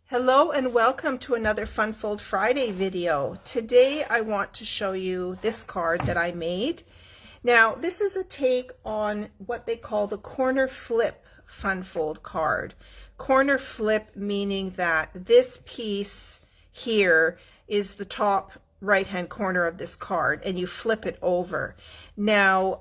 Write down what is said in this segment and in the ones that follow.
Hello and welcome to another Fun Fold Friday video. Today I want to show you this card that I made. Now this is a take on what they call the corner flip Fun Fold card. Corner flip meaning that this piece here is the top right hand corner of this card and you flip it over. Now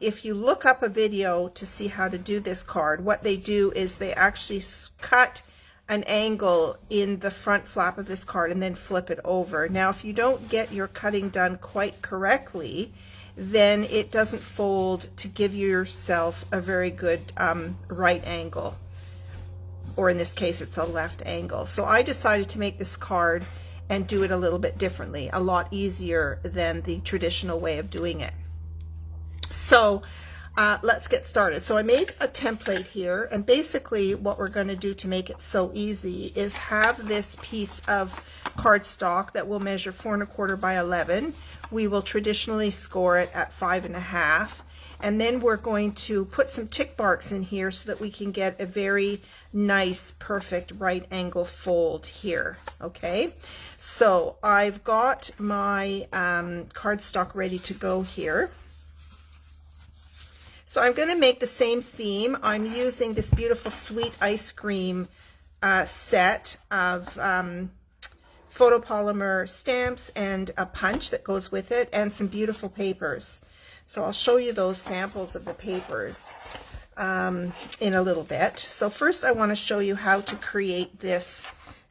if you look up a video to see how to do this card, what they do is they actually cut an angle in the front flap of this card and then flip it over. Now if you don't get your cutting done quite correctly, then it doesn't fold to give yourself a very good right angle, or in this case it's a left angle. So I decided to make this card and do it a little bit differently, a lot easier than the traditional way of doing it. So let's get started. So I made a template here, and basically what we're going to do to make it so easy is have this piece of cardstock that will measure 4 1/4 by 11. We will traditionally score it at 5 1/2, and then we're going to put some tick marks in here so that we can get a very nice, perfect right angle fold here. Okay, so I've got my cardstock ready to go here. So I'm going to make the same theme. I'm using this beautiful sweet ice cream set of photopolymer stamps and a punch that goes with it, and some beautiful papers. So I'll show you those samples of the papers in a little bit. So first I want to show you how to create this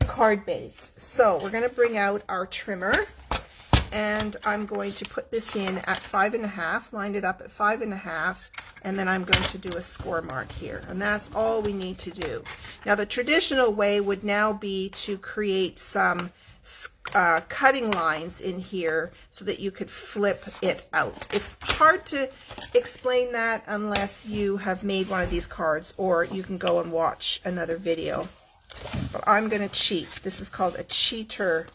card base. So we're going to bring out our trimmer, and I'm going to put this in at 5 1/2, lined it up at 5 1/2, and then I'm going to do a score mark here, and that's all we need to do. Now the traditional way would now be to create some cutting lines in here so that you could flip it out. It's hard to explain that unless you have made one of these cards, or you can go and watch another video. But I'm going to cheat. This is called a cheater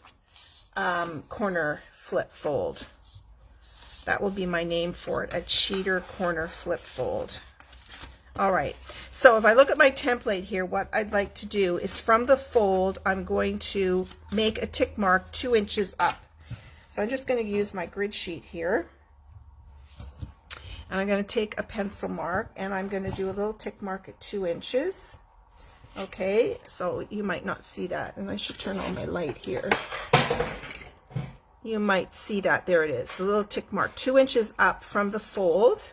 corner flip fold. That will be my name for it, a cheater corner flip fold. All right, so if I look at my template here, what I'd like to do is from the fold, I'm going to make a tick mark 2 inches up. So I'm just going to use my grid sheet here, and I'm going to take a pencil mark, and I'm going to do a little tick mark at 2 inches. Okay, so you might not see that, and I should turn on my light here. You might see that. There it is, the little tick mark 2 inches up from the fold.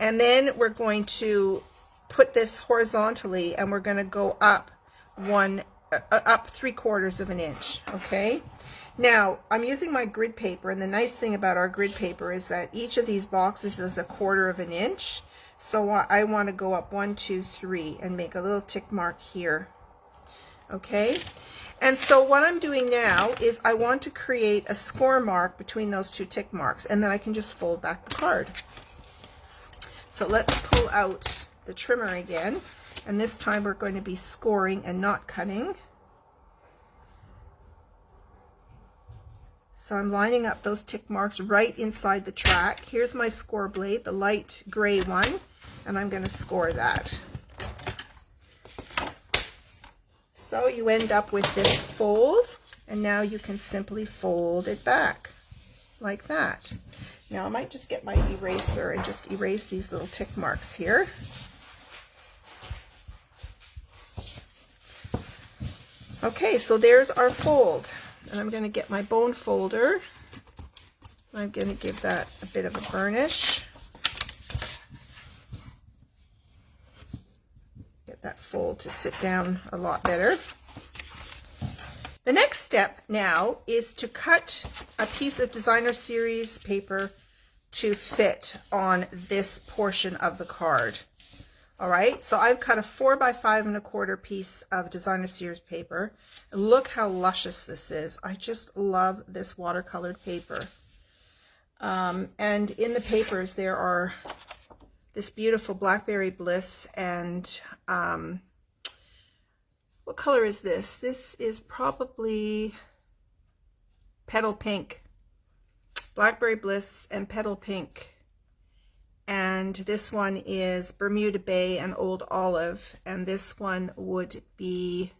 And then we're going to put this horizontally, and we're going to go up up 3/4 of an inch. Okay, now I'm using my grid paper, and the nice thing about our grid paper is that each of these boxes is 1/4 of an inch. So I want to go up 1, 2, 3 and make a little tick mark here. Okay, and so what I'm doing now is I want to create a score mark between those 2 tick marks, and then I can just fold back the card. So let's pull out the trimmer again, and this time we're going to be scoring and not cutting. So I'm lining up those tick marks right inside the track. Here's my score blade, the light gray one, and I'm going to score that. So you end up with this fold, and now you can simply fold it back like that. Now I might just get my eraser and just erase these little tick marks here. Okay, so there's our fold, and I'm going to get my bone folder. I'm going to give that a bit of a burnish. Get that fold to sit down a lot better. The next step now is to cut a piece of Designer Series paper to fit on this portion of the card. All right, so I've cut a 4 by 5 1/4 piece of Designer Series paper. Look how luscious this is. I just love this watercolored paper. And in the papers there are this beautiful Blackberry Bliss and what color is this? This is probably Petal Pink. Blackberry Bliss and Petal Pink. And this one is Bermuda Bay and Old Olive. And this one would be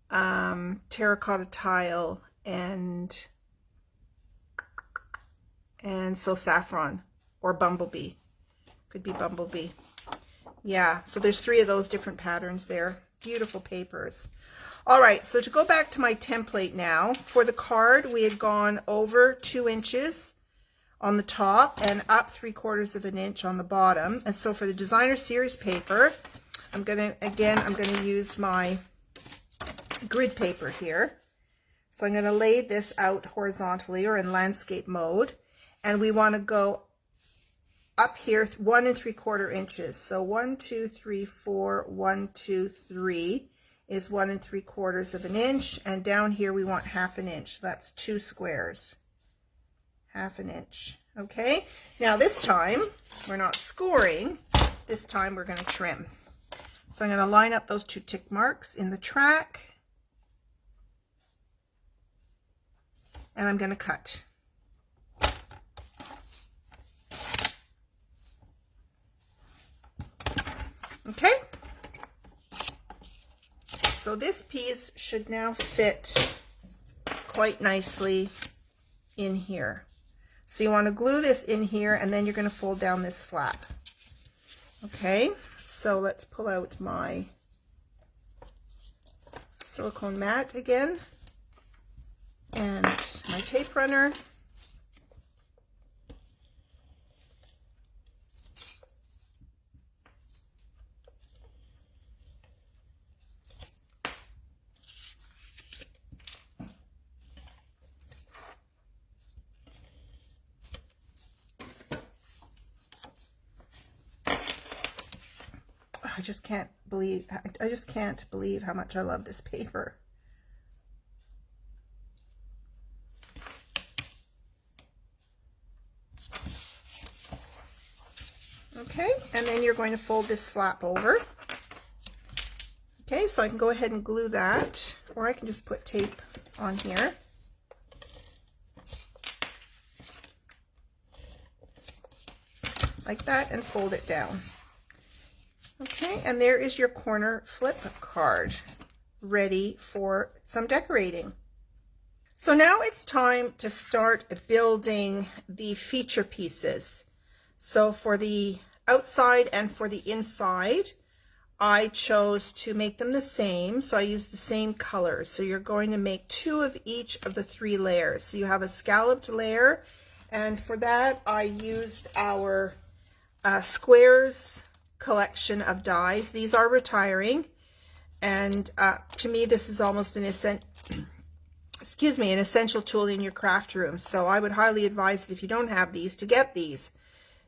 terracotta tile, and so saffron or bumblebee. Could be bumblebee. Yeah, so there's 3 of those different patterns there. Beautiful papers. All right, so to go back to my template now, for the card, we had gone over 2 inches on the top and up 3/4 of an inch on the bottom. And so for the designer series paper, I'm gonna use my grid paper here. So I'm gonna lay this out horizontally or in landscape mode, and we want to go up here 1 3/4 inches. So 1, 2, 3, 4, 1, 2, 3 is 1 3/4 of an inch, and down here we want 1/2 an inch. That's 2 squares, 1/2 an inch. Okay, now this time we're not scoring, this time we're going to trim. So I'm going to line up those 2 tick marks in the track, and I'm going to cut. Okay, so this piece should now fit quite nicely in here. So you want to glue this in here, and then you're going to fold down this flap. Okay, so let's pull out my silicone mat again and my tape runner. I just can't believe how much I love this paper. Okay, and then you're going to fold this flap over. Okay, so I can go ahead and glue that, or I can just put tape on here. Like that, and fold it down. Okay, and there is your corner flip card, ready for some decorating. So now it's time to start building the feature pieces. So for the outside and for the inside, I chose to make them the same, so I used the same colors. So you're going to make 2 of each of the 3 layers. So you have a scalloped layer, and for that I used our squares collection of dies. These are retiring, and to me this is almost an essential tool in your craft room. So I would highly advise that if you don't have these, to get these,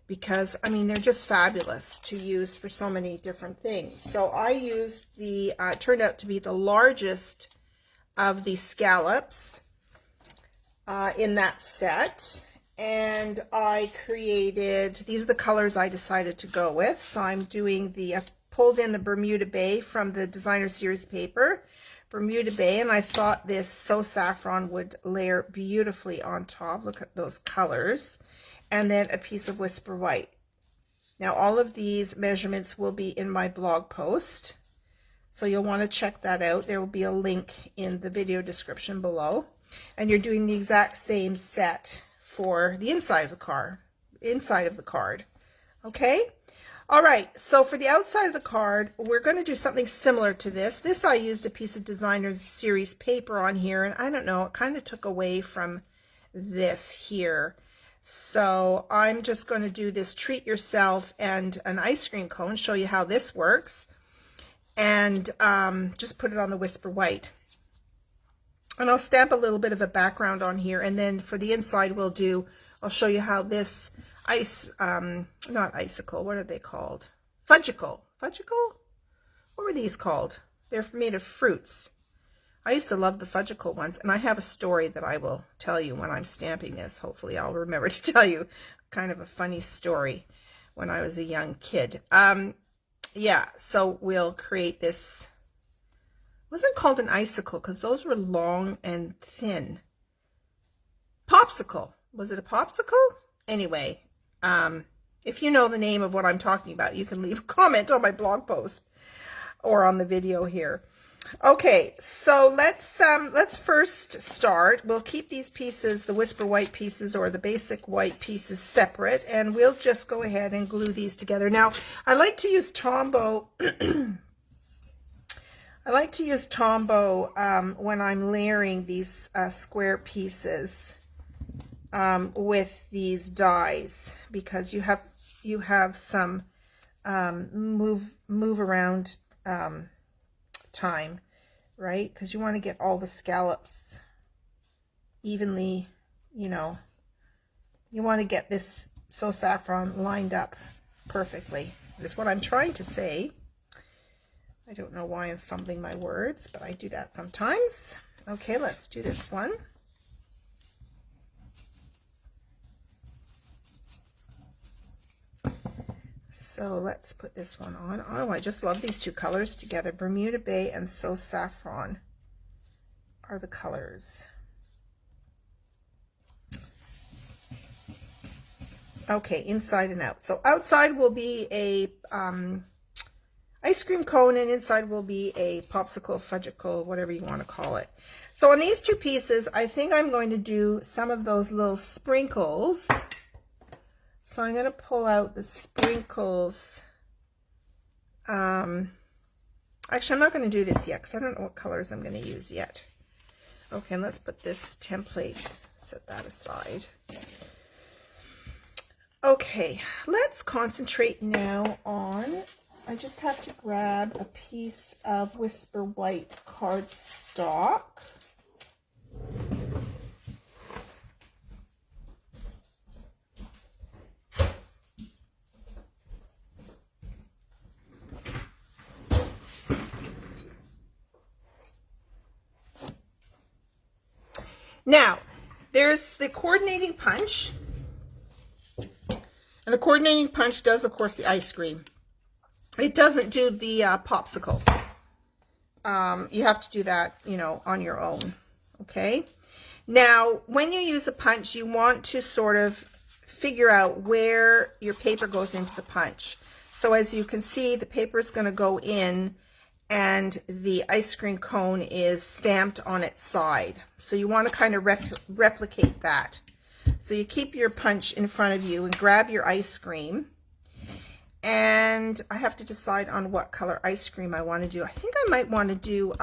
because I mean they're just fabulous to use for so many different things. So I used the turned out to be the largest of the scallops in that set. And I created, these are the colors I decided to go with. So I'm doing I pulled in the Bermuda Bay from the designer series paper, Bermuda Bay, and I thought this So Saffron would layer beautifully on top. Look at those colors. And then a piece of Whisper White. Now all of these measurements will be in my blog post, so you'll want to check that out. There will be a link in the video description below. And you're doing the exact same set for the inside of the card. Okay, all right, so for the outside of the card, we're going to do something similar to this. I used a piece of designer's series paper on here, and I don't know, it kind of took away from this here. So I'm just going to do this treat yourself and an ice cream cone, show you how this works, and just put it on the Whisper White. And I'll stamp a little bit of a background on here, and then for the inside I'll show you how this not icicle, what are they called? Fudgicle. What were these called? They're made of fruits. I used to love the Fudgicle ones, and I have a story that I will tell you when I'm stamping this. Hopefully I'll remember to tell you kind of a funny story when I was a young kid. Yeah, so we'll create this. It wasn't called an icicle because those were long and thin. Popsicle. Was it a popsicle? Anyway, if you know the name of what I'm talking about, you can leave a comment on my blog post or on the video here. Okay, so let's first start. We'll keep these pieces, the Whisper White pieces or the basic white pieces, separate, and we'll just go ahead and glue these together. Now, I like to use Tombow. I like to use Tombow when I'm layering these square pieces with these dies, because you have some move around time, right? Because you want to get all the scallops evenly, you know, you want to get this So Saffron lined up perfectly. That's what I'm trying to say. I don't know why I'm fumbling my words, but I do that sometimes. Okay, let's do this one. So let's put this one on. Oh, I just love these two colors together. Bermuda Bay and So Saffron are the colors. Okay, inside and out. So outside will be a ice cream cone, and inside will be a popsicle, fudgicle, whatever you want to call it. So on these two pieces, I think I'm going to do some of those little sprinkles. So I'm going to pull out the sprinkles. Actually, I'm not going to do this yet because I don't know what colors I'm going to use yet. Okay, and let's put this template, set that aside. Okay, let's concentrate now on, I just have to grab a piece of Whisper White cardstock. Now, there's the coordinating punch, and the coordinating punch does, of course, the ice cream. It doesn't do the popsicle. You have to do that, you know, on your own, okay? Now, when you use a punch, you want to sort of figure out where your paper goes into the punch. So as you can see, the paper is going to go in, and the ice cream cone is stamped on its side. So you want to kind of replicate that. So you keep your punch in front of you and grab your ice cream. And I have to decide on what color ice cream I want to do. I think I might want to do,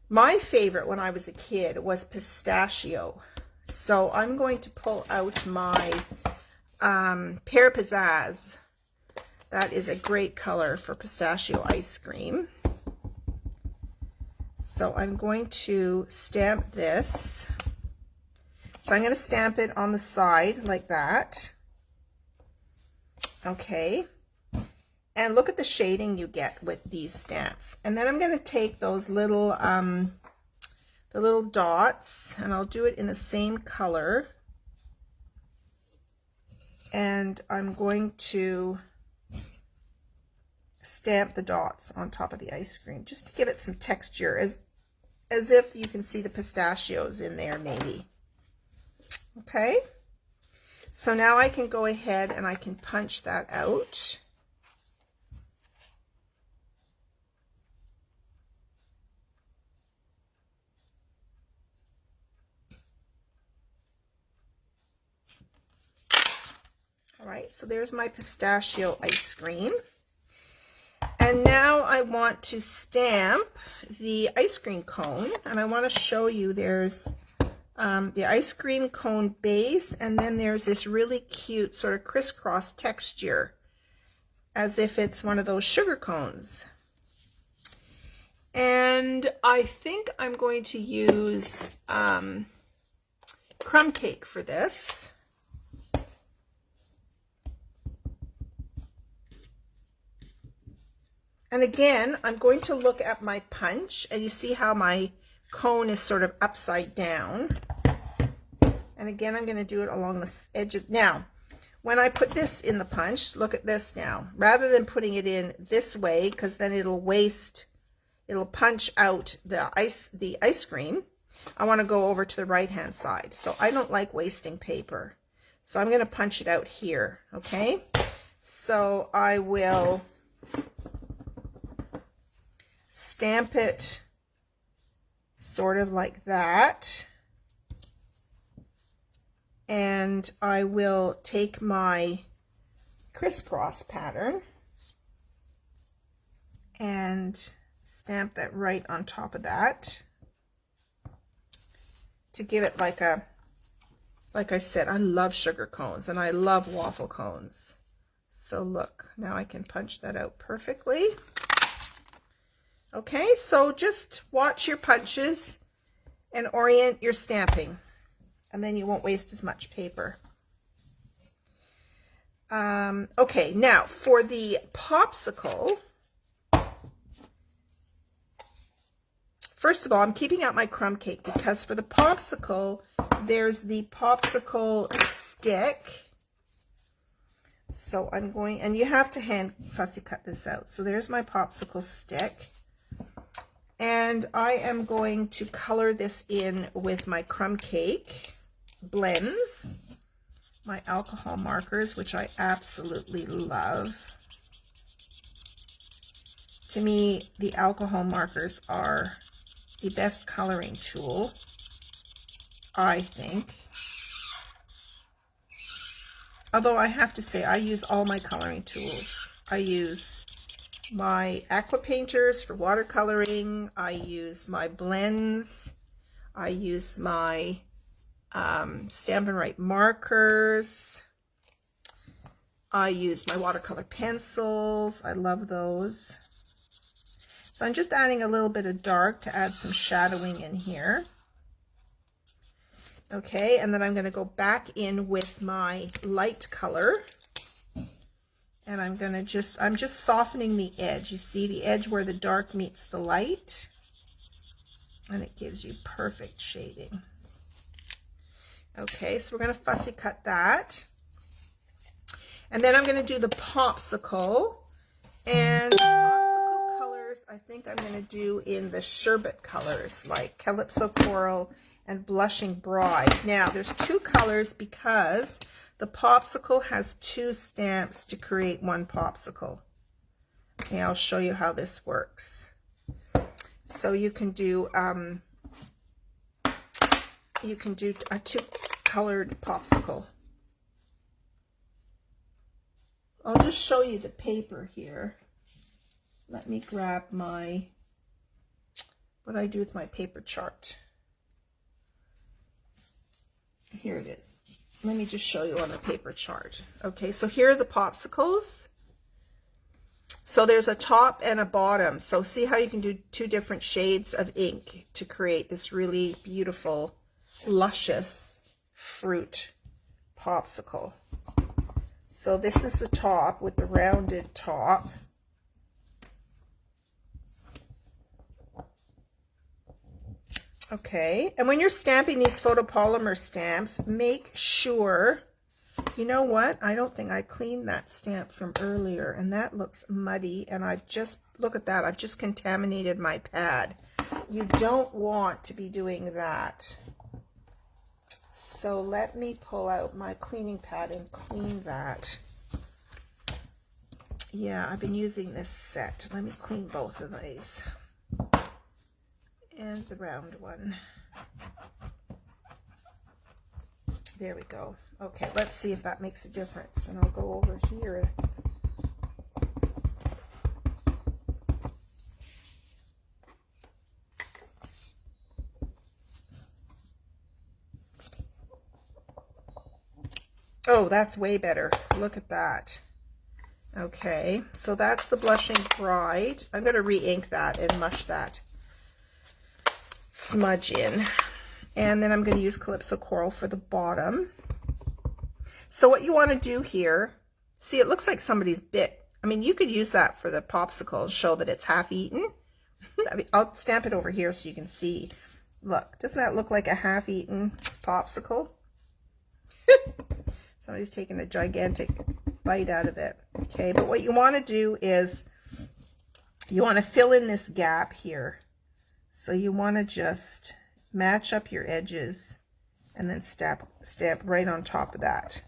my favorite when I was a kid was pistachio. So I'm going to pull out my Pear Pizzazz. That is a great color for pistachio ice cream. So I'm going to stamp this. So I'm going to stamp it on the side like that. Okay. And look at the shading you get with these stamps. And then I'm going to take those little, the little dots, and I'll do it in the same color. And I'm going to stamp the dots on top of the ice cream just to give it some texture, as if you can see the pistachios in there maybe. Okay, so now I can go ahead and I can punch that out. All right, so there's my pistachio ice cream. And now I want to stamp the ice cream cone, and I want to show you there's the ice cream cone base, and then there's this really cute sort of crisscross texture, as if it's one of those sugar cones. And I think I'm going to use crumb cake for this. And again, I'm going to look at my punch, and you see how my cone is sort of upside down. And again, I'm going to do it along the edge of, now, when I put this in the punch, look at this now. Rather than putting it in this way, because then it'll punch out the ice cream, I want to go over to the right-hand side. So I don't like wasting paper. So I'm going to punch it out here, okay? So I will stamp it sort of like that. And I will take my crisscross pattern and stamp that right on top of that to give it like a, like I said, I love sugar cones and I love waffle cones. So look, now I can punch that out perfectly. Okay, so just watch your punches and orient your stamping, and then you won't waste as much paper. Okay, now for the popsicle, first of all, I'm keeping out my crumb cake because for the popsicle, there's the popsicle stick. So I'm going, and you have to hand fussy cut this out. So there's my popsicle stick. And I am going to color this in with my crumb cake blends, my alcohol markers, which I absolutely love. To me, the alcohol markers are the best coloring tool, I think. Although I have to say, I use all my coloring tools. I use my aqua painters for watercoloring. I use my blends. I use my Stampin' Write markers. I use my watercolor pencils. I love those. So I'm just adding a little bit of dark to add some shadowing in here. Okay, and then I'm going to go back in with my light color. And I'm going to I'm just softening the edge. You see the edge where the dark meets the light? And it gives you perfect shading. Okay, so we're going to fussy cut that. And then I'm going to do the popsicle. And the popsicle colors, I think I'm going to do in the sherbet colors, like Calypso Coral and Blushing Bride. Now, there's two colors because the popsicle has two stamps to create one popsicle. Okay, I'll show you how this works. So you can do a two-colored popsicle. I'll just show you the paper here. Let me grab my, what I do with my paper chart. Here it is. Let me just show you on the paper chart. Okay, so here are the popsicles. So there's a top and a bottom. So see how you can do two different shades of ink to create this really beautiful, luscious fruit popsicle. So this is the top with the rounded top. Okay, and when you're stamping these photopolymer stamps, make sure, you know what, I don't think I cleaned that stamp from earlier, and that looks muddy, and I've just, look at that, I've just contaminated my pad. You don't want to be doing that. So let me pull out my cleaning pad and clean that. Yeah, I've been using this set. Let me clean both of these. And the round one. There we go. Okay, let's see if that makes a difference. And I'll go over here. Oh, that's way better. Look at that. Okay, so that's the Blushing Bride. I'm going to re-ink that and mush that smudge in. And then I'm going to use Calypso Coral for the bottom. So what you want to do here, see, it looks like somebody's bit. I mean, you could use that for the popsicle and show that it's half eaten. I'll stamp it over here so you can see. Look, doesn't that look like a half-eaten popsicle? Somebody's taking a gigantic bite out of it. Okay, but what you want to do is you want to fill in this gap here. So you want to just match up your edges and then stamp right on top of that.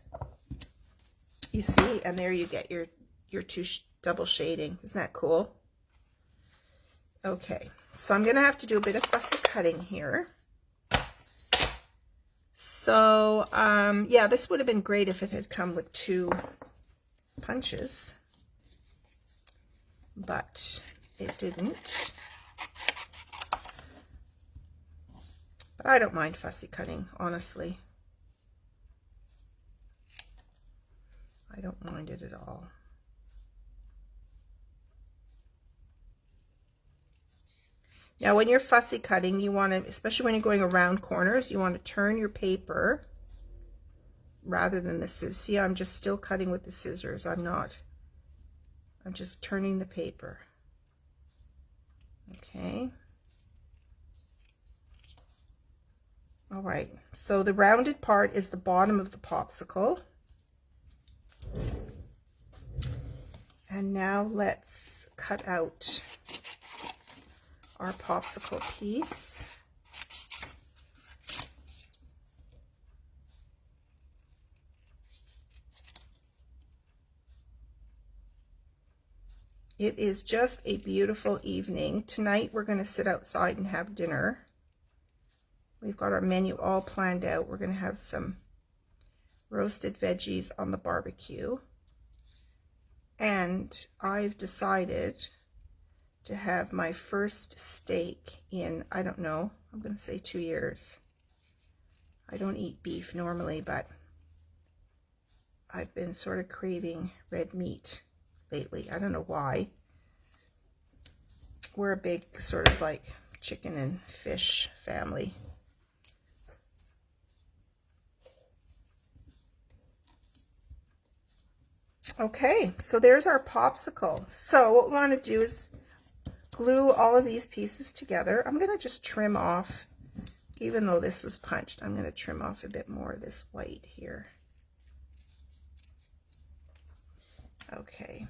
You see, and there you get your double shading. Isn't that cool? Okay, so I'm gonna have to do a bit of fussy cutting here. So, yeah, this would have been great if it had come with 2 punches, but it didn't. But I don't mind fussy cutting, honestly. I don't mind it at all. Now, when you're fussy cutting, you want to, especially when you're going around corners, you want to turn your paper rather than the scissors. See, I'm just still cutting with the scissors. I'm just turning the paper. Okay. All right. So the rounded part is the bottom of the popsicle. And now let's cut out our popsicle piece. It is just a beautiful evening. Tonight we're going to sit outside and have dinner. We've got our menu all planned out. We're going to have some roasted veggies on the barbecue. And I've decided to have my first steak in, I don't know, I'm going to say 2 years. I don't eat beef normally, but I've been sort of craving red meat lately. I don't know why. We're a big sort of like chicken and fish family. Okay, so there's our popsicle. So what we want to do is glue all of these pieces together. I'm going to just trim off, even though this was punched, I'm going to trim off a bit more of this white here. Okay.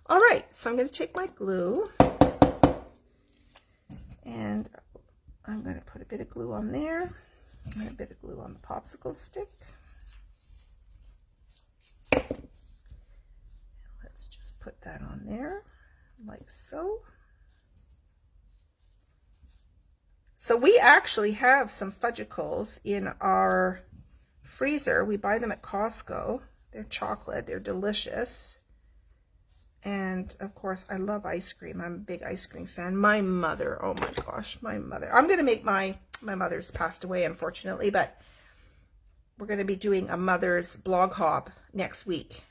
All right, so I'm going to take my glue and I'm going to put a bit of glue on there and a bit of glue on the popsicle stick. Let's just put that on there like so. So we actually have some fudgicles in our freezer. We buy them at Costco. They're chocolate, they're delicious. And of course, I love ice cream. I'm a big ice cream fan. My mother, oh my gosh, my mother. I'm going to make my mother's passed away, unfortunately, but we're going to be doing a mother's blog hop next week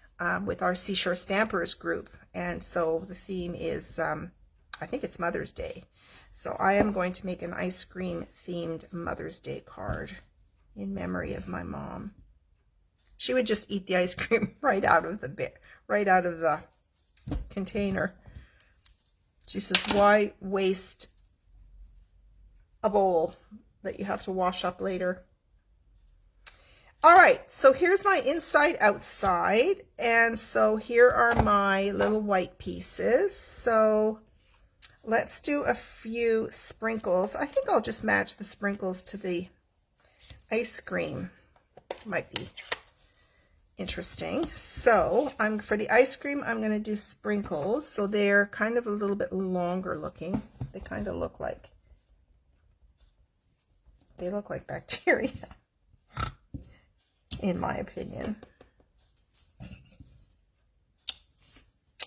with our Seashore Stampers group. And so the theme is, I think it's Mother's Day. So I am going to make an ice cream themed Mother's Day card in memory of my mom. She would just eat the ice cream right out of the container. She says, why waste a bowl that you have to wash up later? All right, so here's my inside outside, and so here are my little white pieces. So let's do a few sprinkles. I think I'll just match the sprinkles to the ice cream. Might be interesting. So for the ice cream, I'm going to do sprinkles. So they're kind of a little bit longer looking. They kind of look like, bacteria, in my opinion.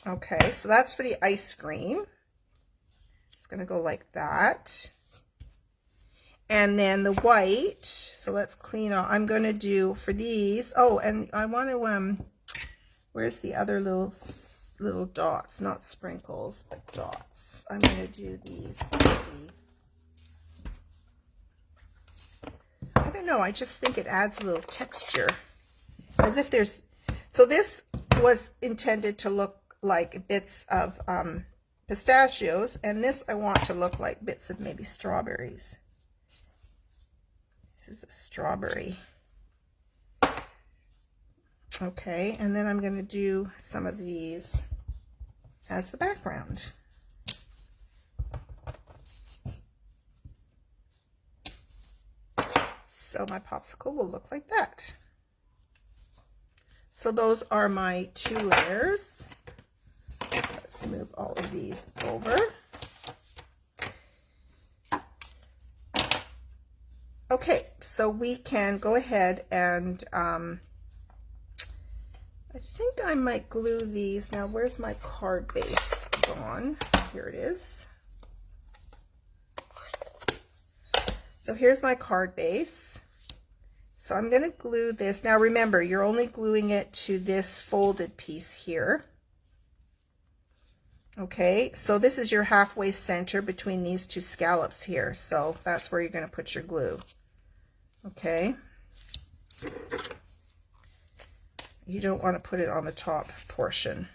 Okay, so that's for the ice cream. It's going to go like that. And then the white, so let's clean off. I'm going to do for these, oh, and I want to, where's the other little dots? Not sprinkles, but dots. I'm going to do these. I don't know, I just think it adds a little texture. As if there's, so this was intended to look like bits of pistachios, and this I want to look like bits of maybe strawberries. This is a strawberry. Okay, and then I'm going to do some of these as the background. So my popsicle will look like that. So those are my 2 layers. Let's move all of these over. Okay, so we can go ahead and I think I might glue these. Now, where's my card base gone? Here it is. So here's my card base. So I'm going to glue this. Now remember, you're only gluing it to this folded piece here. Okay, so this is your halfway center between these two scallops here. So that's where you're going to put your glue. Okay. You don't want to put it on the top portion.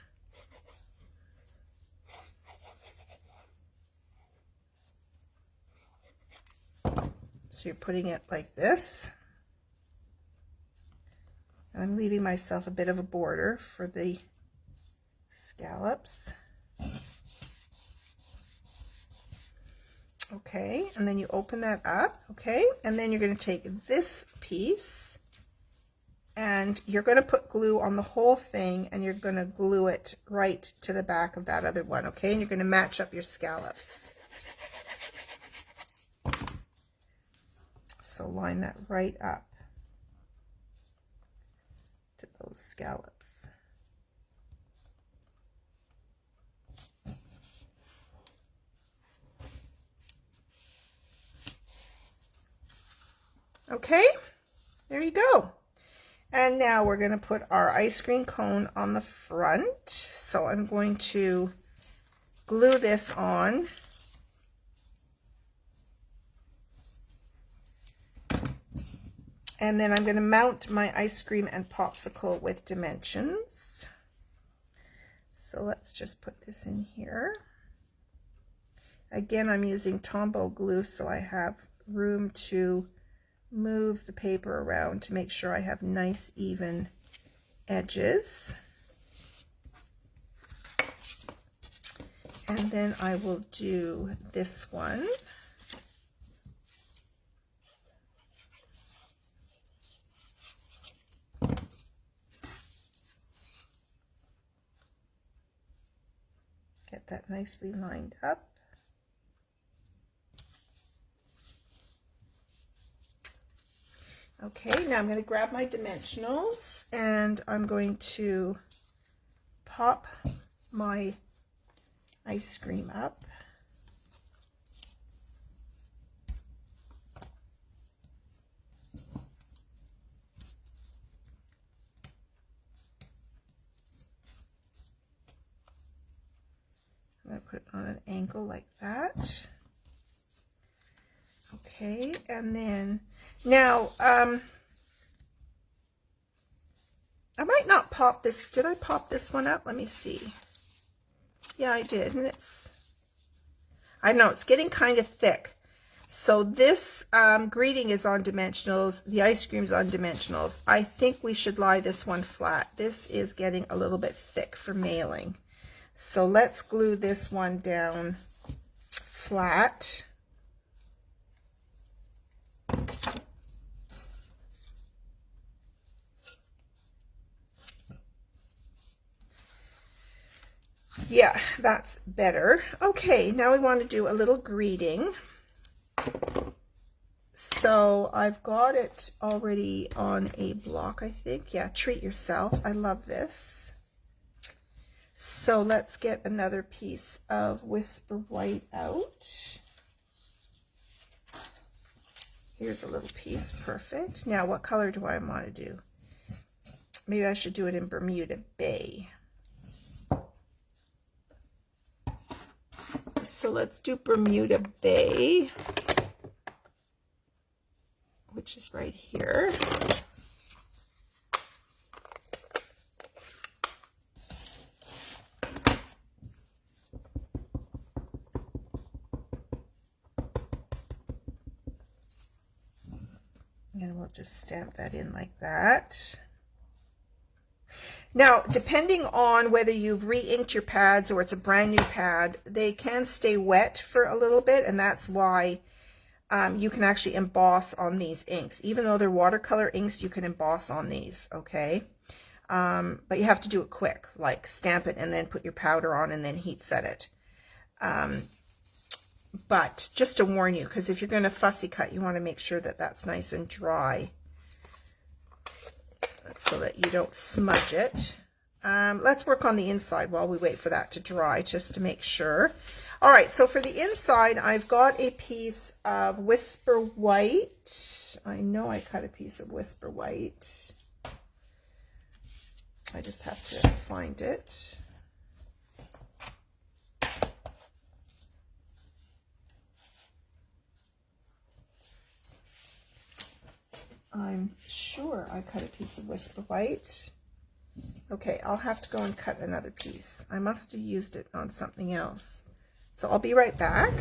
So you're putting it like this. And I'm leaving myself a bit of a border for the scallops. Okay, and then you open that up, okay? And then you're going to take this piece and you're going to put glue on the whole thing, and you're going to glue it right to the back of that other one, okay? And you're going to match up your scallops. So line that right up to those scallops. Okay, there you go. And now we're going to put our ice cream cone on the front. So I'm going to glue this on. And then I'm going to mount my ice cream and popsicle with dimensions. So let's just put this in here. Again, I'm using Tombow glue, so I have room to move the paper around to make sure I have nice even edges. And then I will do this one. Get that nicely lined up. Okay, now I'm going to grab my dimensionals and I'm going to pop my ice cream up. I'm going to put it on an angle like that. Okay, and then now I might not pop this. Did I pop this one up? Let me see. Yeah, I did, and I know it's getting kind of thick. So this greeting is on dimensionals. The ice cream's on dimensionals. I think we should lie this one flat. This is getting a little bit thick for mailing. So let's glue this one down flat. Yeah, that's better. Okay, now we want to do a little greeting. So I've got it already on a block, I think. Yeah, treat yourself. I love this. So let's get another piece of Whisper White out. Here's a little piece, perfect. Now, what color do I want to do? Maybe I should do it in Bermuda Bay. So let's do Bermuda Bay, which is right here. And we'll just stamp that in like that. Now, depending on whether you've re-inked your pads or it's a brand new pad, they can stay wet for a little bit, and that's why you can actually emboss on these inks. Even though they're watercolor inks, you can emboss on these, okay? But you have to do it quick, like stamp it and then put your powder on and then heat set it. But just to warn you, because if you're going to fussy cut, you want to make sure that that's nice and dry so that you don't smudge it. Let's work on the inside while we wait for that to dry, just to make sure. All right, so for the inside, I've got a piece of Whisper White. I know I cut a piece of Whisper White. I just have to find it. I'm sure I cut a piece of Whisper White. Okay, I'll have to go and cut another piece. I must have used it on something else. So I'll be right back.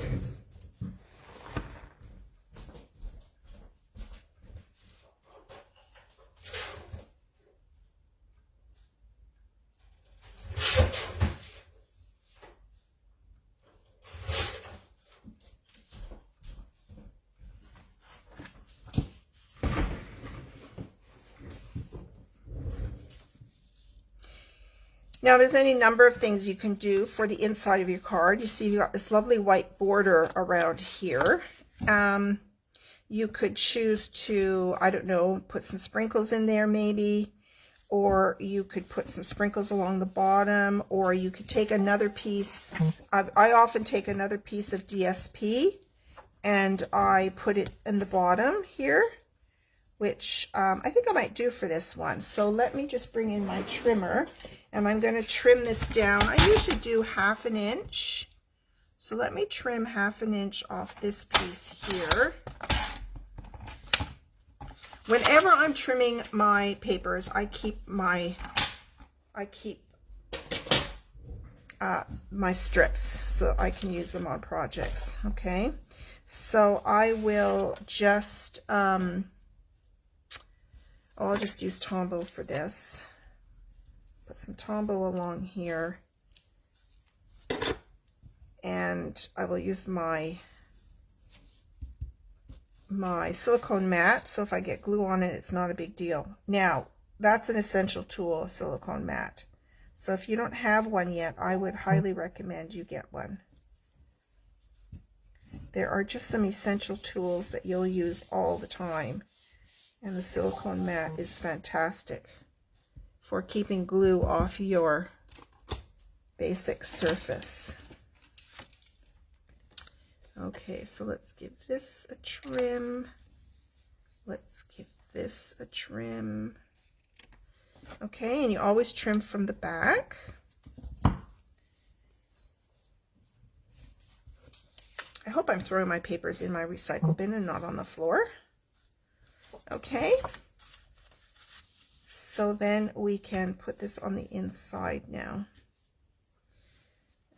Now there's any number of things you can do for the inside of your card. You see you've got this lovely white border around here. You could choose to, I don't know, put some sprinkles in there maybe, or you could put some sprinkles along the bottom, or you could take another piece. I often take another piece of DSP and I put it in the bottom here, which I think I might do for this one. So let me just bring in my trimmer. And I'm going to trim this down. I usually do 1/2 inch. So let me trim 1/2 inch off this piece here. Whenever I'm trimming my papers, I keep my strips so that I can use them on projects. Okay, so I will just I'll just use Tombow for this. Put some Tombow along here, and I will use my silicone mat, so if I get glue on it, it's not a big deal. Now, that's an essential tool, a silicone mat. So if you don't have one yet, I would highly recommend you get one. There are just some essential tools that you'll use all the time, and the silicone mat is fantastic for keeping glue off your basic surface. Okay, so let's give this a trim. Let's give this a trim. Okay, and you always trim from the back. I hope I'm throwing my papers in my recycle bin and not on the floor. Okay. So then we can put this on the inside now.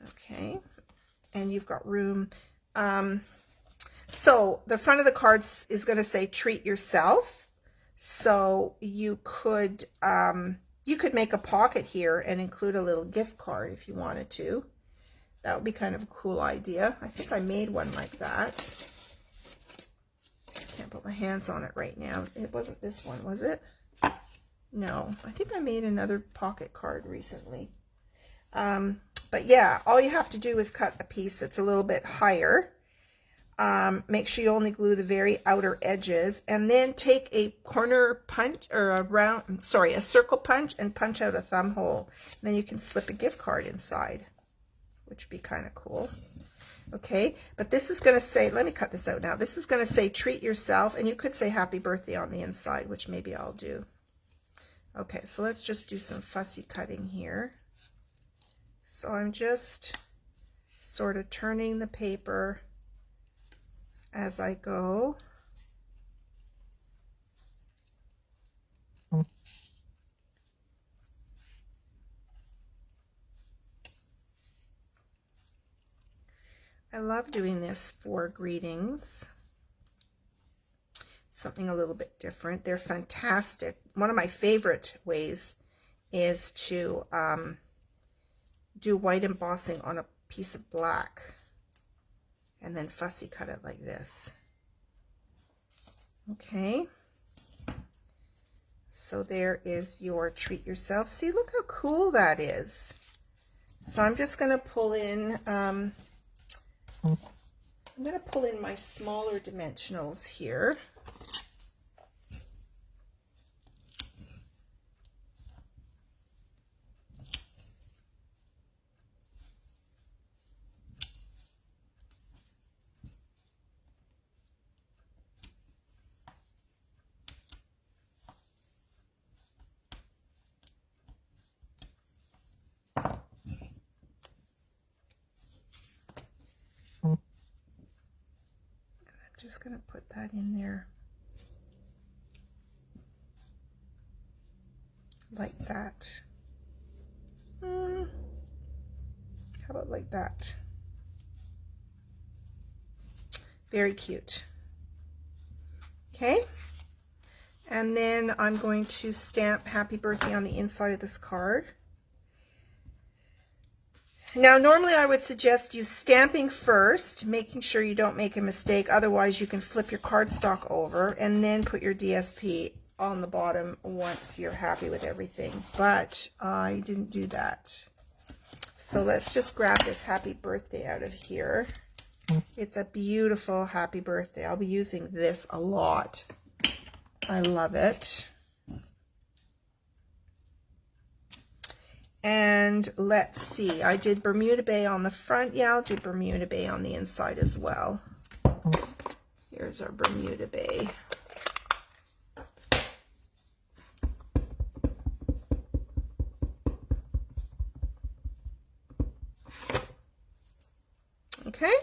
Okay, and you've got room. So the front of the cards is going to say treat yourself. So you could make a pocket here and include a little gift card if you wanted to. That would be kind of a cool idea. I think I made one like that. I can't put my hands on it right now. It wasn't this one, was it? No, I think I made another pocket card recently. But yeah, all you have to do is cut a piece that's a little bit higher. Make sure you only glue the very outer edges, and then take a corner punch or a circle punch and punch out a thumb hole. And then you can slip a gift card inside, which would be kind of cool. Okay, but this is going to say, let me cut this out now. This is going to say treat yourself, and you could say happy birthday on the inside, which maybe I'll do. Okay, so let's just do some fussy cutting here. So I'm just sort of turning the paper as I go. I love doing this for greetings. Something a little bit different. They're fantastic. One of my favorite ways is to do white embossing on a piece of black and then fussy cut it like this. Okay, so there is your treat yourself. See, look how cool that is. So I'm just going to pull in I'm going to pull in my smaller dimensionals here. Just going to put that in there like that. How about like that? Very cute. Okay, and then I'm going to stamp happy birthday on the inside of this card. Now, normally I would suggest you stamping first, making sure you don't make a mistake. Otherwise, you can flip your cardstock over and then put your DSP on the bottom once you're happy with everything. But I didn't do that. So let's just grab this happy birthday out of here. It's a beautiful happy birthday. I'll be using this a lot. I love it. And let's see, I did Bermuda Bay on the front. Yeah, I'll do Bermuda Bay on the inside as well. Here's our Bermuda Bay. Okay.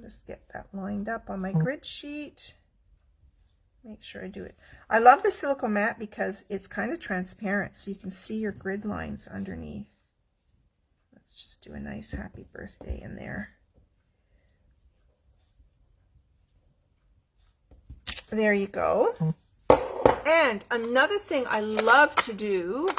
Just get that lined up on my grid sheet. Make sure I do it. I love the silicone mat because it's kind of transparent, so you can see your grid lines underneath. Let's just do a nice happy birthday in there. There you go. And another thing I love to do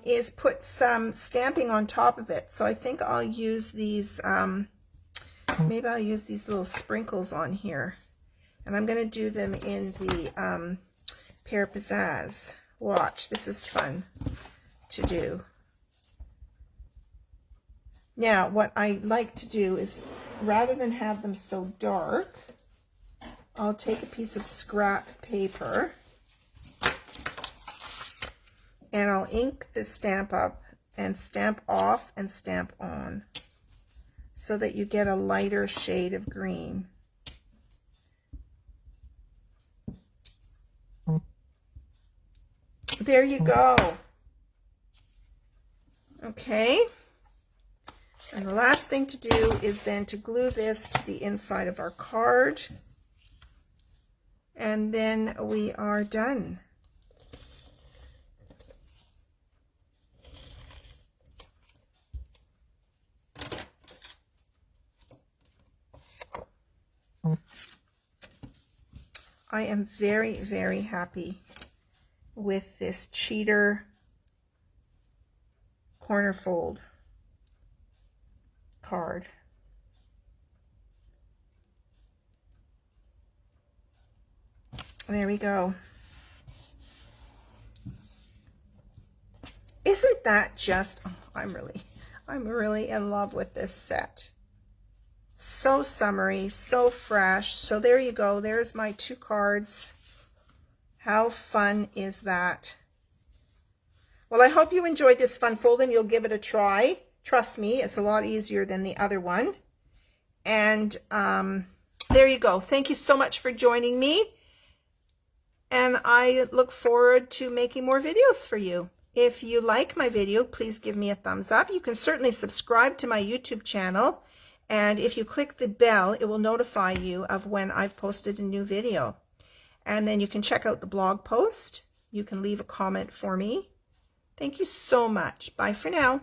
is put some stamping on top of it. So I think I'll use these, maybe I'll use these little sprinkles on here. And I'm going to do them in the Pear Pizzazz. Watch, this is fun to do. Now, what I like to do is, rather than have them so dark, I'll take a piece of scrap paper and I'll ink the stamp up and stamp off and stamp on so that you get a lighter shade of green. There you go. Okay. And the last thing to do is then to glue this to the inside of our card. And then we are done. I am very, very happy with this cheater corner fold card. There we go. Isn't that just, oh, I'm really in love with this set. So summery, so fresh. So there you go. There's my 2 cards. How fun is that? Well, I hope you enjoyed this fun fold and you'll give it a try. Trust me, it's a lot easier than the other one. And there you go. Thank you so much for joining me. And I look forward to making more videos for you. If you like my video, please give me a thumbs up. You can certainly subscribe to my YouTube channel. And if you click the bell, it will notify you of when I've posted a new video. And then you can check out the blog post. You can leave a comment for me. Thank you so much. Bye for now.